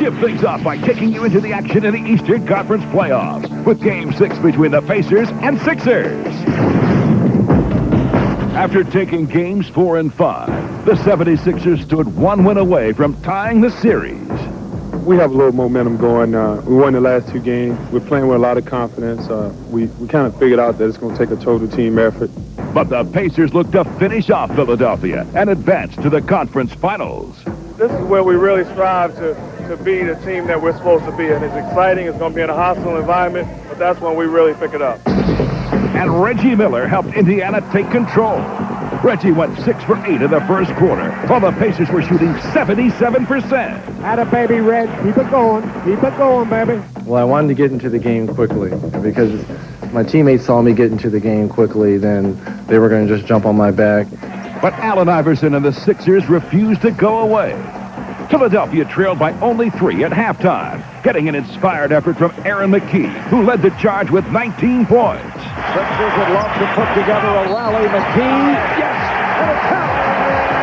tip things off by taking you into the action in the Eastern Conference playoffs with Game 6 between the Pacers and Sixers. After taking Games 4 and 5, the 76ers stood one win away from tying the series. We have a little momentum going. We won the last 2 games. We're playing with a lot of confidence. We kind of figured out that it's going to take a total team effort. But the Pacers look to finish off Philadelphia and advance to the conference finals. This is where we really strive to be the team that we're supposed to be. And it's exciting. It's going to be in a hostile environment, but that's when we really pick it up. And Reggie Miller helped Indiana take control. Reggie went 6 for 8 in the first quarter, while the Pacers were shooting 77%. Atta baby, Red. Keep it going. Keep it going, baby. Well, I wanted to get into the game quickly because my teammates saw me get into the game quickly, then they were going to just jump on my back. But Allen Iverson and the Sixers refused to go away. Philadelphia trailed by only 3 at halftime, getting an inspired effort from Aaron McKee, who led the charge with 19 points. Sixers would love to put together a rally. McKee, yes, and a count.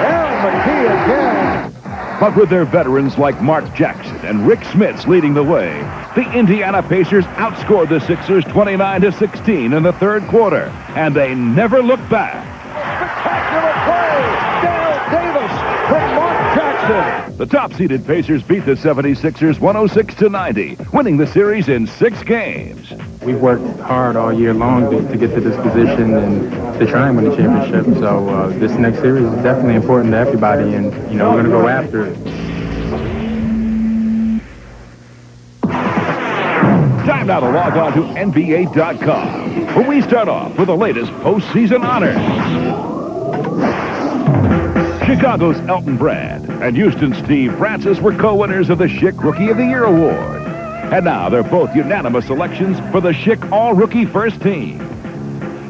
Aaron McKee again. But with their veterans like Mark Jackson and Rick Smits leading the way, the Indiana Pacers outscored the Sixers 29-16 in the third quarter, and they never looked back. Spectacular play. Dale Davis from Mark Jackson. The top-seeded Pacers beat the 76ers 106-90, winning the series in 6 games. We've worked hard all year long to get to this position and to try and win the championship. So this next series is definitely important to everybody, and we're going to go after it. Time now to log on to NBA.com, where we start off with the latest postseason honors. Chicago's Elton Brand and Houston's Steve Francis were co-winners of the Schick Rookie of the Year award. And now they're both unanimous selections for the Schick All-Rookie First Team.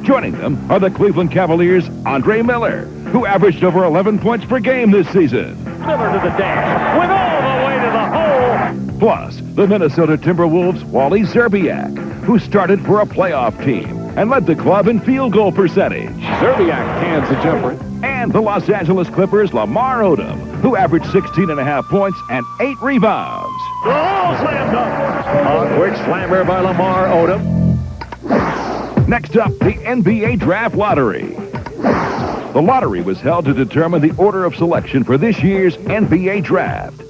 Joining them are the Cleveland Cavaliers' Andre Miller, who averaged over 11 points per game this season. Miller to the dash, with all the way to the hole. Plus, the Minnesota Timberwolves' Wally Szczerbiak, who started for a playoff team and led the club in field goal percentage. Szczerbiak cans the jumper. And the Los Angeles Clippers' Lamar Odom, who averaged 16.5 points and 8 rebounds. Oh, slam dunk. A quick slammer by Lamar Odom. Next up, the NBA Draft Lottery. The lottery was held to determine the order of selection for this year's NBA Draft.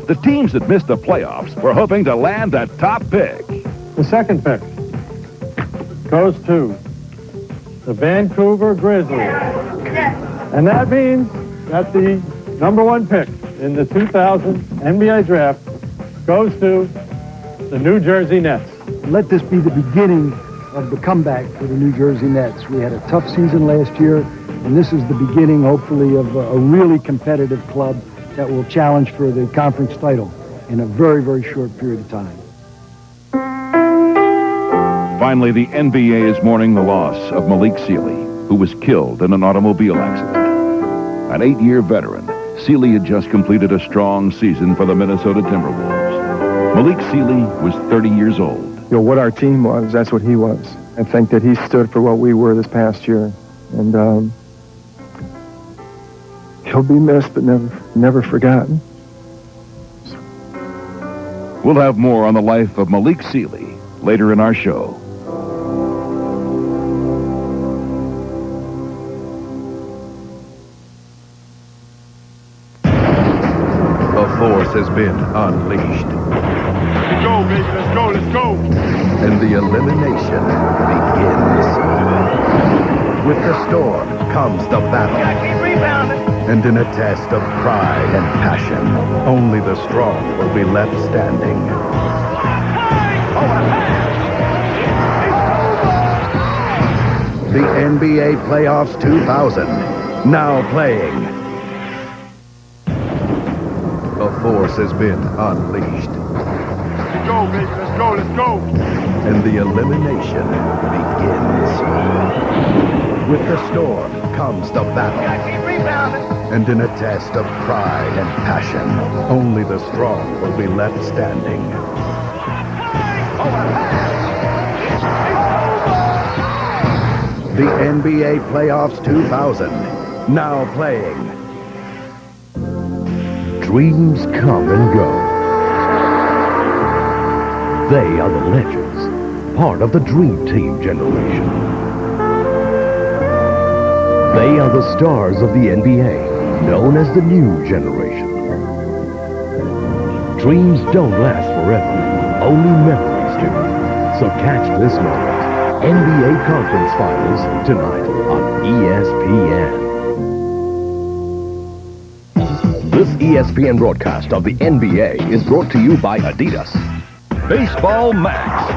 The teams that missed the playoffs were hoping to land that top pick. The second pick goes to the Vancouver Grizzlies. And that means that the number 1 pick in the 2000 NBA Draft goes to the New Jersey Nets. Let this be the beginning of the comeback for the New Jersey Nets. We had a tough season last year, and this is the beginning, hopefully, of a really competitive club that will challenge for the conference title in a very, very short period of time. Finally, the NBA is mourning the loss of Malik Sealy, who was killed in an automobile accident. An 8-year veteran, Sealy had just completed a strong season for the Minnesota Timberwolves. Malik Sealy was 30 years old. What our team was, that's what he was. I think that he stood for what we were this past year. And he'll be missed, but never forgotten. We'll have more on the life of Malik Sealy later in our show. Force has been unleashed. Let's go, baby. Let's go. Let's go. And the elimination begins. With the storm comes the battle. Keep rebounding. And in a test of pride and passion, only the strong will be left standing. The NBA Playoffs 2000, now playing. The force has been unleashed. Let's go, baby. Let's go. Let's go. And the elimination begins. With the storm comes the battle. Keep rebounding. And in a test of pride and passion, only the strong will be left standing. The NBA Playoffs 2000, now playing. Dreams come and go. They are the legends, part of the Dream Team generation. They are the stars of the NBA, known as the new generation. Dreams don't last forever, only memories do. So catch this moment, NBA Conference Finals, tonight on ESPN. This ESPN broadcast of the NBA is brought to you by Adidas. Baseball Max,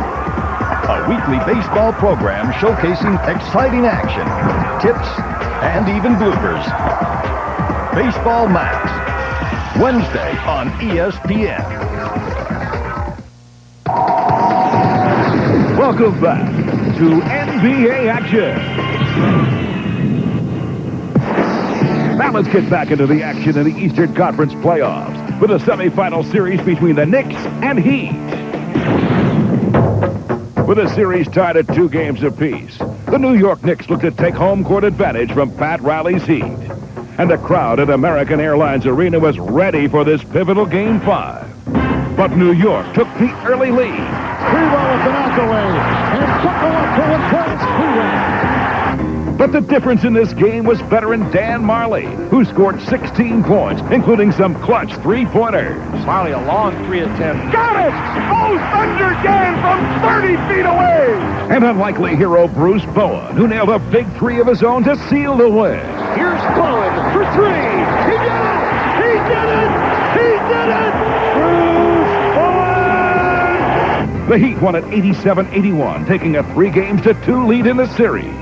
a weekly baseball program showcasing exciting action, tips, and even bloopers. Baseball Max, Wednesday on ESPN. Welcome back to NBA action. Now let's get back into the action in the Eastern Conference playoffs with a semifinal series between the Knicks and Heat. With the series tied at 2 games apiece, the New York Knicks look to take home court advantage from Pat Riley's Heat. And the crowd at American Airlines Arena was ready for this pivotal Game 5. But New York took the early lead. Sprewell with the knockaway, and Buckle up to win points. But the difference in this game was veteran Dan Marley, who scored 16 points, including some clutch three-pointers. Marley, a long 3 attempt. Got it! Oh, thunder game from 30 feet away! And unlikely hero Bruce Bowen, who nailed a big 3 of his own to seal the win. Here's Bowen for 3. He did it! He did it! He did it! Bruce Bowen! The Heat won at 87-81, taking a 3-2 lead in the series.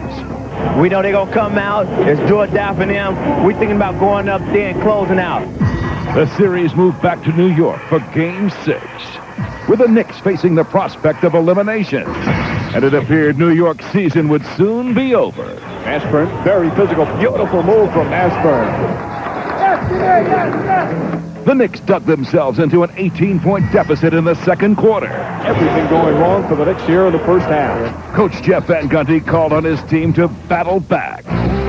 We know they're going to come out. It's do or die for them. We're thinking about going up there and closing out. The series moved back to New York for Game 6, with the Knicks facing the prospect of elimination. And it appeared New York's season would soon be over. Ashburn, very physical, beautiful move from Ashburn. The Knicks dug themselves into an 18-point deficit in the second quarter. Everything going wrong for the Knicks here in the first half. Coach Jeff Van Gundy called on his team to battle back.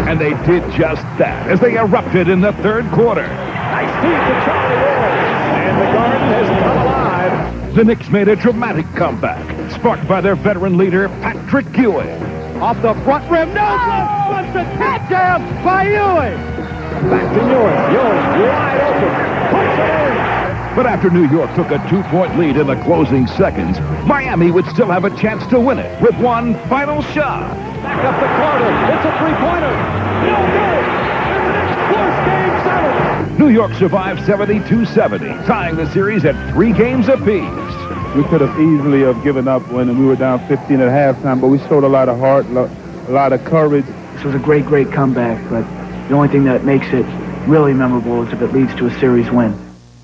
And they did just that as they erupted in the third quarter. Nice feed to Charlie Ward. And the Garden has come alive. The Knicks made a dramatic comeback, sparked by their veteran leader, Patrick Ewing. Off the front rim, no good! What's the touchdown by Ewing? Back to Ewing. Ewing wide open. Puts it in. But after New York took a 2-point lead in the closing seconds, Miami would still have a chance to win it with one final shot. Back up to Carter. It's a 3-pointer. No good. And the Knicks force Game 7. New York survived 72-70, tying the series at 3 games apiece. We could have easily have given up when we were down 15 at halftime, but we showed a lot of heart, a lot of courage. This was a great comeback, but the only thing that makes it really memorable is if it leads to a series win.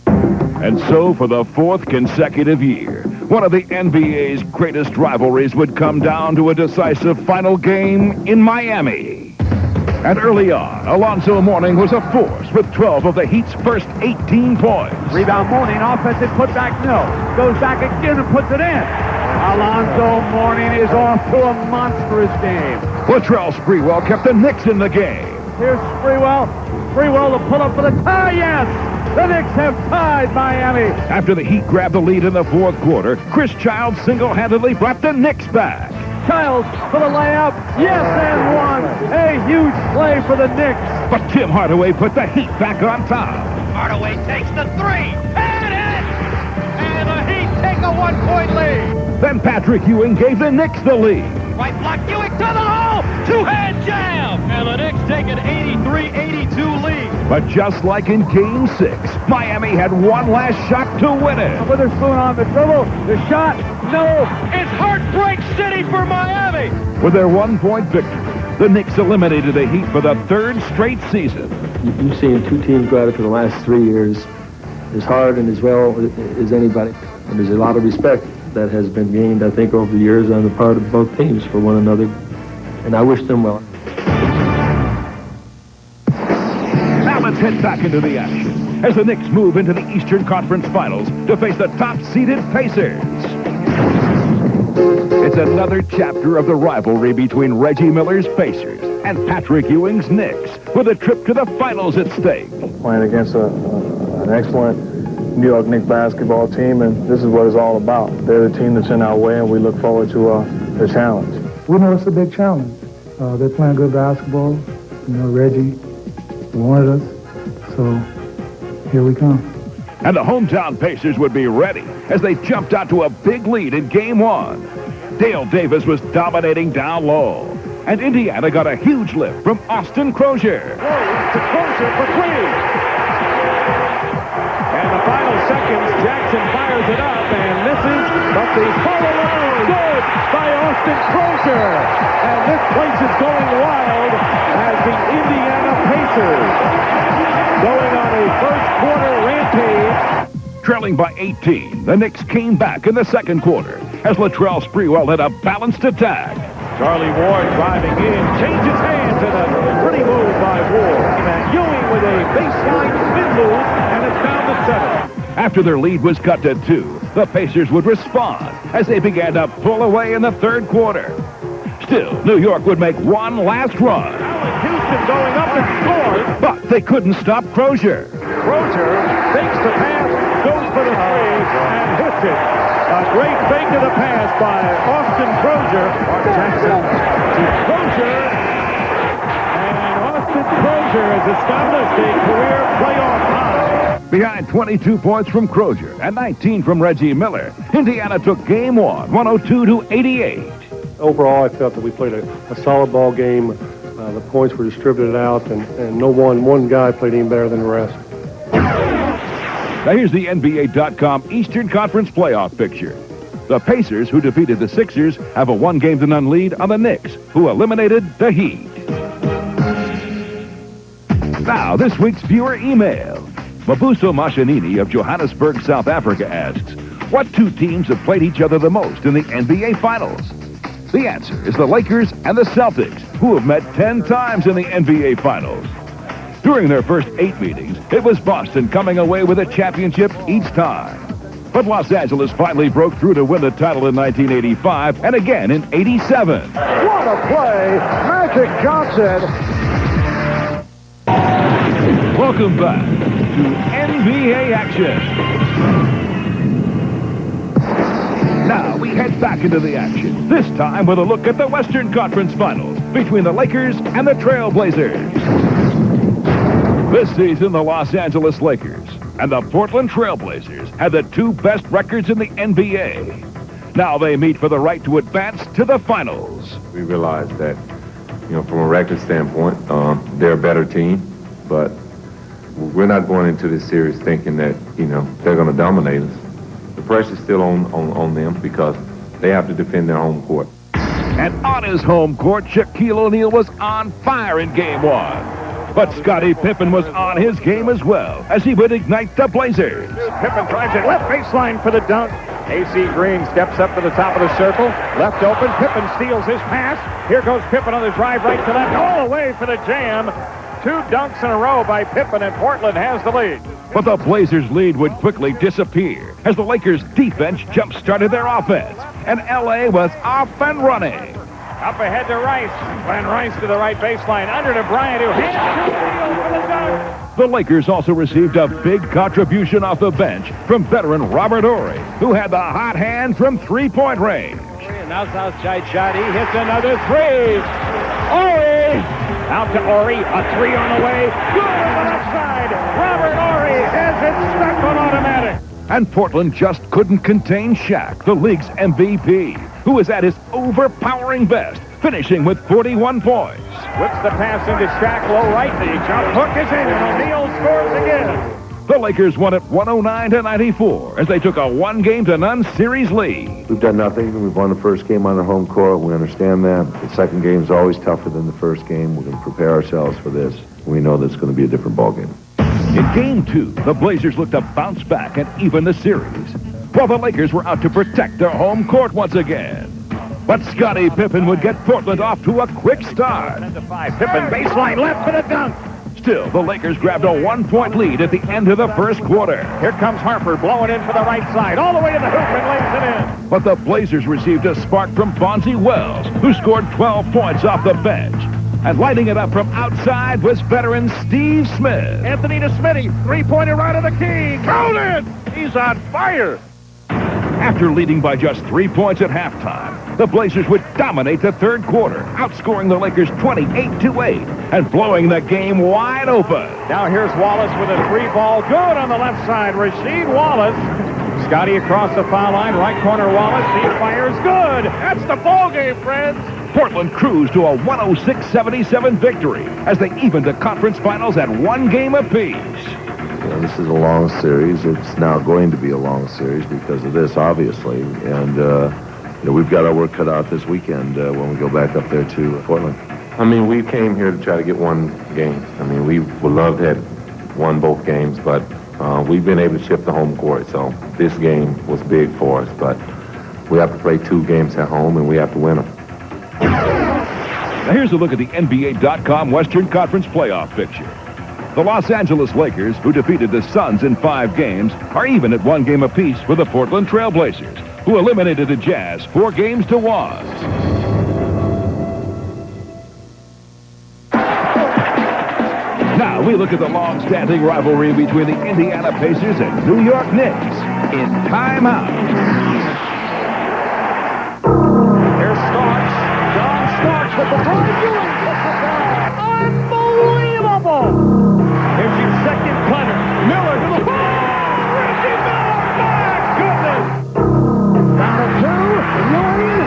And so for the 4th consecutive year, one of the NBA's greatest rivalries would come down to a decisive final game in Miami. And early on, Alonzo Mourning was a force with 12 of the Heat's first 18 points. Rebound Mourning, offensive putback, no. Goes back again and puts it in. Alonzo Mourning is off to a monstrous game. Latrell Sprewell kept the Knicks in the game. Here's Sprewell. Sprewell to pull up for the tie, yes! The Knicks have tied Miami. After the Heat grabbed the lead in the 4th quarter, Chris Childs single-handedly brought the Knicks back. Childs for the layup, yes, and one. A huge play for the Knicks. But Tim Hardaway put the Heat back on top. Hardaway takes the 3, and it! And the Heat take a 1-point lead. Then Patrick Ewing gave the Knicks the lead. Right block, Ewing to the hole, 2-hand jam, and the Knicks take an 83-82 lead. But just like in Game 6, Miami had one last shot to win it. Witherspoon on the dribble, the shot, no, it's Heartbreak City for Miami. With their 1-point victory, the Knicks eliminated the Heat for the 3rd straight season. You've seen 2 teams go at it for the last 3 years as hard and as well as anybody. And there's a lot of respect that has been gained, I think, over the years on the part of both teams for one another. And I wish them well. Now let's head back into the action as the Knicks move into the Eastern Conference Finals to face the top-seeded Pacers. It's another chapter of the rivalry between Reggie Miller's Pacers and Patrick Ewing's Knicks, with a trip to the finals at stake. Playing against an excellent New York Knicks basketball team, and this is what it's all about. They're the team that's in our way, and we look forward to the challenge. We know it's a big challenge. They're playing good basketball. You know, Reggie wanted us, so here we come. And the hometown Pacers would be ready as they jumped out to a big lead in Game 1. Dale Davis was dominating down low, and Indiana got a huge lift from Austin Crozier. To Crozier for three. And the final seconds, Jackson fires it up and misses, but the follow-up good by Austin Crozier. And this place is going wild as the Indiana Pacers going on a first quarter rampage. Trailing by 18, the Knicks came back in the second quarter as Latrell Sprewell led a balanced attack. Charlie Ward driving in, changes hands, and a pretty move by Ward. And Ewing with a baseline spin move, and it's down to 7. After their lead was cut to 2, the Pacers would respond as they began to pull away in the third quarter. Still, New York would make one last run. Allen Houston going up and scores. But they couldn't stop Crozier. Crozier fakes the pass, goes for the three, and hits it. A great fake of the pass by Austin Crozier. Jackson to Crozier. And Austin Crozier has established a career playoff high. Behind 22 points from Crozier and 19 from Reggie Miller, Indiana took Game 1, 102-88. Overall, I felt that we played a solid ball game. The points were distributed out, and no one guy played any better than the rest. Now here's the NBA.com Eastern Conference playoff picture. The Pacers, who defeated the Sixers, have a 1-game-to-none lead on the Knicks, who eliminated the Heat. Now, this week's viewer email. Mabuso Mashanini of Johannesburg, South Africa asks, what two teams have played each other the most in the NBA Finals? The answer is the Lakers and the Celtics, who have met 10 times in the NBA Finals. During their first 8 meetings, it was Boston coming away with a championship each time. But Los Angeles finally broke through to win the title in 1985 and again in 87. What a play! Magic Johnson! Welcome back to NBA action. Now we head back into the action, this time with a look at the Western Conference Finals between the Lakers and the Trailblazers. This season, the Los Angeles Lakers and the Portland Trailblazers had the 2 best records in the NBA. Now they meet for the right to advance to the finals. We realize that, from a record standpoint, they're a better team, but we're not going into this series thinking that, they're going to dominate us. The pressure's still on them because they have to defend their home court. And on his home court, Shaquille O'Neal was on fire in Game 1. But Scottie Pippen was on his game as well, as he would ignite the Blazers. Pippen drives it left baseline for the dunk. AC Green steps up to the top of the circle. Left open. Pippen steals his pass. Here goes Pippen on the drive right to left. All the way for the jam. 2 dunks in a row by Pippen, and Portland has the lead. But the Blazers' lead would quickly disappear as the Lakers' defense jump-started their offense, and L.A. was off and running. Up ahead to Rice. Glenn Rice to the right baseline. Under to Bryant, who hits 2 for the dunk. The Lakers also received a big contribution off the bench from veteran Robert Horry, who had the hot hand from three-point range. And now Southside shot. He hits another 3. Horry! Out to Horry. A 3 on the way. Good on the left side. Robert Horry has it stuck on automatic. And Portland just couldn't contain Shaq, the league's MVP, who was at his overpowering best, finishing with 41 points. Whips the pass into Shaq, low right. The jump hook is in, and O'Neal scores again. The Lakers won it 109-94 as they took a 1-game-to-none series lead. We've done nothing. We've won the first game on the home court. We understand that. The second game is always tougher than the first game. We're going to prepare ourselves for this. We know that it's going to be a different ballgame. In Game 2, the Blazers looked to bounce back and even the series, while the Lakers were out to protect their home court once again. But Scottie Pippen would get Portland off to a quick start. 10-5. Pippen baseline left for the dunk. Still, the Lakers grabbed a 1-point lead at the end of the first quarter. Here comes Harper blowing in for the right side, all the way to the hoop and lays it in. But the Blazers received a spark from Bonzi Wells, who scored 12 points off the bench. And lighting it up from outside was veteran Steve Smith. Anthony to Smitty. Three-pointer right of the key. Count it! He's on fire. After leading by just 3 points at halftime, the Blazers would dominate the third quarter, outscoring the Lakers 28-8 and blowing the game wide open. Now here's Wallace with a three ball. Good on the left side. Rasheed Wallace. Scotty across the foul line. Right corner Wallace. He fires. Good. That's the ball game, friends. Portland cruised to a 106-77 victory as they evened the conference finals at 1 game apiece. This is a long series. It's now going to be a long series because of this, obviously. And we've got our work cut out this weekend when we go back up there to Portland. I mean, we came here to try to get one game. I mean, we would love to have won both games, but we've been able to shift the home court. So this game was big for us, but we have to play 2 games at home, and we have to win them. Now here's a look at the NBA.com Western Conference playoff picture. The Los Angeles Lakers, who defeated the Suns in 5 games, are even at 1 game apiece with the Portland Trail Blazers, who eliminated the Jazz 4 games to 1. Now we look at the long-standing rivalry between the Indiana Pacers and New York Knicks in timeout. Here's Starks. John Starks with the drive. Unbelievable! Here's your second punter. Miller to the ball. Reggie Miller, my goodness! Number 2, Ewing.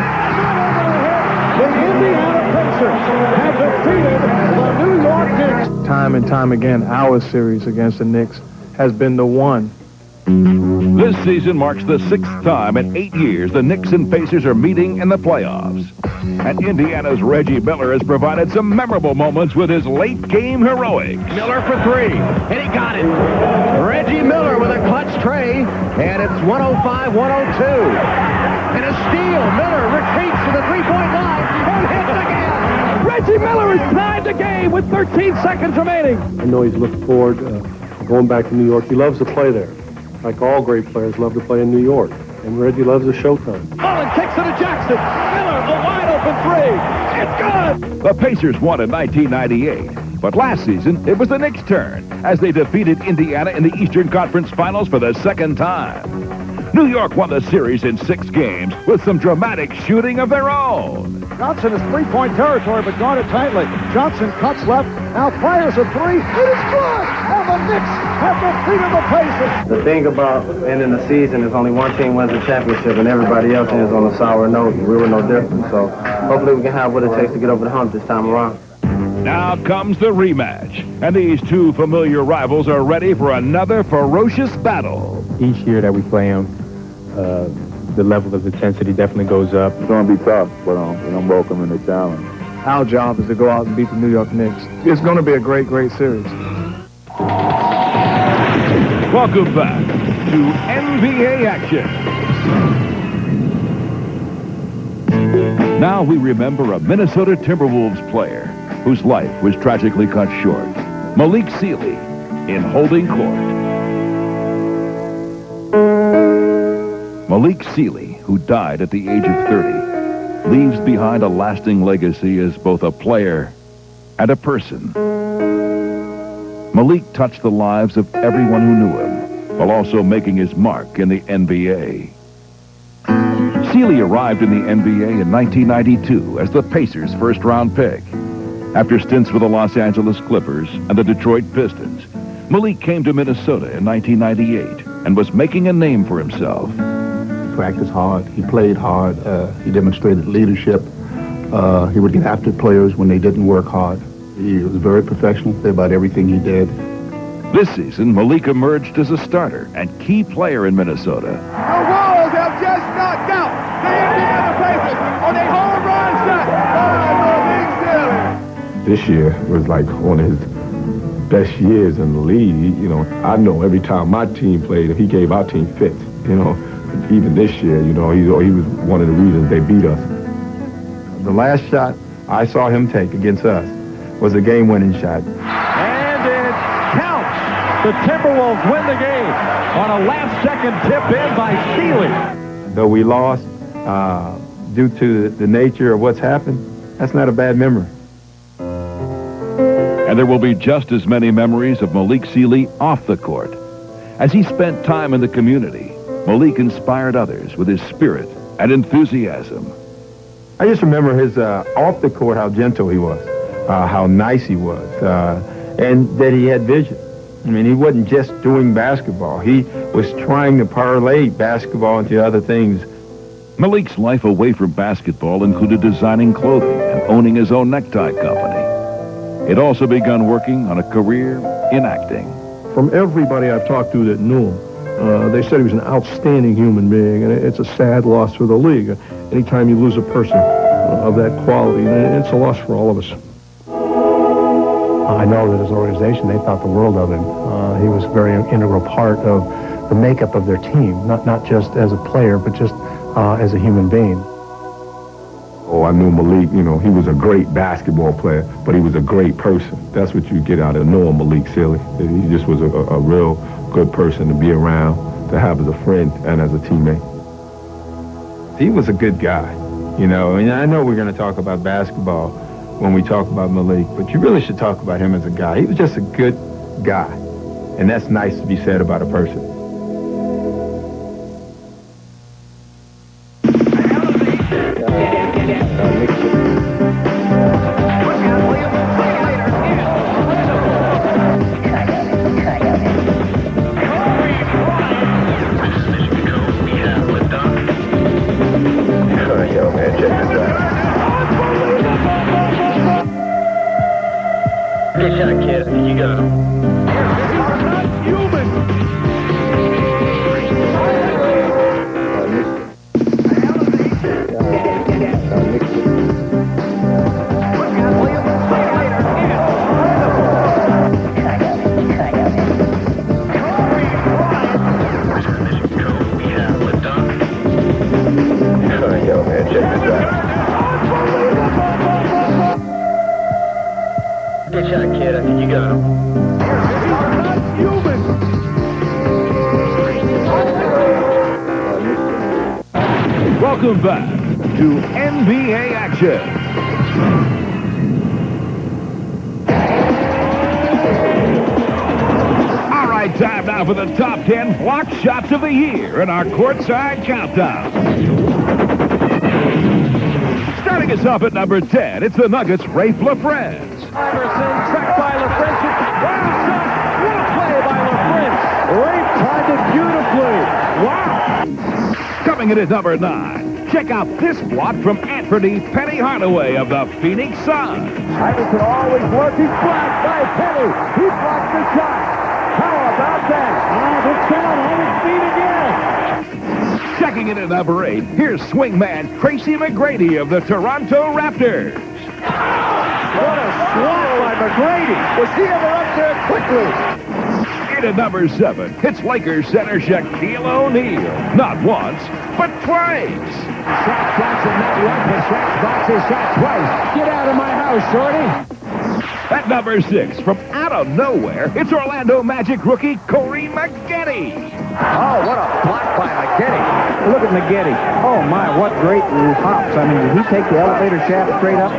The Indiana Pacers have defeated the New York Knicks. Time and time again, our series against the Knicks has been the one. This season marks the 6th time in 8 years the Knicks and Pacers are meeting in the playoffs. And Indiana's Reggie Miller has provided some memorable moments with his late-game heroics. Miller for 3, and he got it. Reggie Miller with a clutch tray, and it's 105-102. And a steal. Miller retreats to the three-point line and hits again. Reggie Miller has tied the game with 13 seconds remaining. I know he's looking forward going back to New York. He loves to play there. Like all great players love to play in New York. And Reggie loves the showtime. Mullen kicks it to Jackson. Miller, a wide open 3. It's good. The Pacers won in 1998, but last season it was the Knicks' turn as they defeated Indiana in the Eastern Conference Finals for the 2nd time. New York won the series in 6 games with some dramatic shooting of their own. Johnson is three-point territory, but guarded tightly. Johnson cuts left, now fires a 3. It is good! And the Knicks have defeated the Pacers. The thing about ending the season is only one team wins the championship and everybody else ends on a sour note, and we were no different. So hopefully we can have what it takes to get over the hump this time around. Now comes the rematch, and these 2 familiar rivals are ready for another ferocious battle. Each year that we play them, the level of intensity definitely goes up. It's going to be tough, but I'm welcoming the challenge. Our job is to go out and beat the New York Knicks. It's going to be a great, great series. Welcome back to NBA action. Now we remember a Minnesota Timberwolves player whose life was tragically cut short. Malik Sealy in holding court. Malik Sealy, who died at the age of 30, leaves behind a lasting legacy as both a player and a person. Malik touched the lives of everyone who knew him, while also making his mark in the NBA. Sealy arrived in the NBA in 1992 as the Pacers' first-round pick. After stints with the Los Angeles Clippers and the Detroit Pistons, Malik came to Minnesota in 1998 and was making a name for himself. Practiced hard. He played hard. He demonstrated leadership. He would get after players when they didn't work hard. He was very professional about everything he did. This season, Malik emerged as a starter and key player in Minnesota. The Wolves have just knocked out the Indiana Pacers on a home run shot by Malik Sealy. This year was like one of his best years in the league. You know, I know every time my team played, if he gave our team fits, you know. Even this year, you know, he was one of the reasons they beat us. The last shot I saw him take against us was a game-winning shot. And it counts. The Timberwolves win the game on a last-second tip-in by Sealy. Though we lost due to the nature of what's happened, that's not a bad memory. And there will be just as many memories of Malik Sealy off the court. As he spent time in the community, Malik inspired others with his spirit and enthusiasm. I just remember his off the court, how gentle he was, how nice he was, and that he had vision. I mean, he wasn't just doing basketball. He was trying to parlay basketball into other things. Malik's life away from basketball included designing clothing and owning his own necktie company. He'd also begun working on a career in acting. From everybody I've talked to that knew him, they said he was an outstanding human being, and it's a sad loss for the league. Anytime you lose a person of that quality, it's a loss for all of us. I know that his organization, they thought the world of him. He was a very integral part of the makeup of their team, not just as a player, but just as a human being. Oh, I knew Malik, you know, he was a great basketball player, but he was a great person. That's what you get out of knowing Malik Sealy. He just was a real good person to be around, to have as a friend and as a teammate. He was a good guy, you know. And I know we're going to talk about basketball when we talk about Malik, but you really should talk about him as a guy. He was just a good guy, and that's nice to be said about a person. Good shot, kid. I think you got him. Yo, man, check this out. Good shot, kid. I think you got him. Welcome back to NBA action. All right, time now for the top 10 block shots of the year in our courtside countdown. Starting us off at number 10, it's the Nuggets' Rafe LaFrentz. Iverson, tracked by LaFrentz. Wow, shot! What a play by LaFrentz. Rafe timed it beautifully. Wow! Coming in at number 9, check out this block from Anthony Penny Hardaway of the Phoenix Suns. Iverson always was. He's blocked by Penny. He blocked the shot. How about that? Good shot on his feet again. Checking in at number 8, here's swingman Tracy McGrady of the Toronto Raptors. What a swat by McGrady. Was he ever up there quickly? In at number 7, it's Lakers center Shaquille O'Neal. Not once, but twice. Shaq Johnson not once, but Shaq boxed his shot twice. Get out of my house, shorty. At number 6, from out of nowhere, it's Orlando Magic rookie Corey Maggette. Oh, what a block by Maggette. Look at Maggette. Oh, my, what great hops. I mean, did he take the elevator shaft straight up?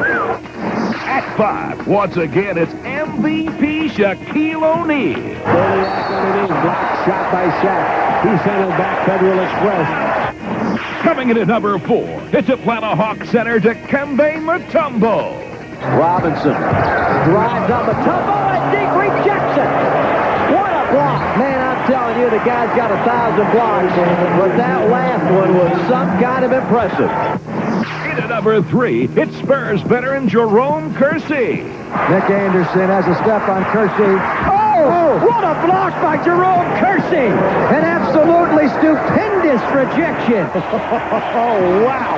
At 5, once again, it's MVP Shaquille O'Neal. Boliak underneath, blocked shot by Shaq. He sent it back Federal Express. Coming in at number 4, it's Atlanta Hawks center Dikembe Mutombo. Robinson drives on Mutombo and deep rejects it. What a block. Man, I'm telling you, the guy's got 1,000 blocks, but that last one was some kind of impressive. In at number 3, it's Spurs veteran Jerome Kersey. Nick Anderson has a step on Kersey. Oh, what a block by Jerome Kersey. An absolutely stupendous rejection. Oh, wow.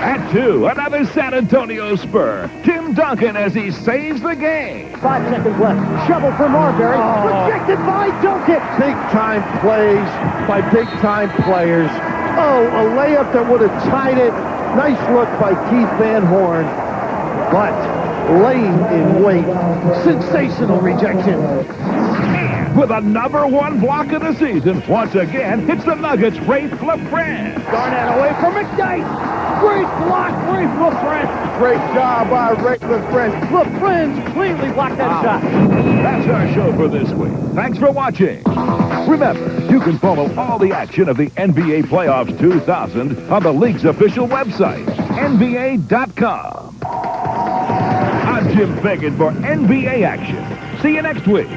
At 2, another San Antonio Spur, Tim Duncan as he saves the game. 5 seconds left. Shovel for Marbury. Rejected by Duncan. Big-time plays by big-time players. Oh, a layup that would have tied it. Nice look by Keith Van Horn. But laying in wait. Sensational rejection. With a #1 block of the season, once again, it's the Nuggets' Rafe LaFrentz. Garnett away from McKnight. Great block, Ray LaFrance. Great job by Ray LaFrance. LaFrance cleanly blocked that shot. That's our show for this week. Thanks for watching. Remember, you can follow all the action of the NBA Playoffs 2000 on the league's official website, NBA.com. I'm Jim Fagan for NBA Action. See you next week.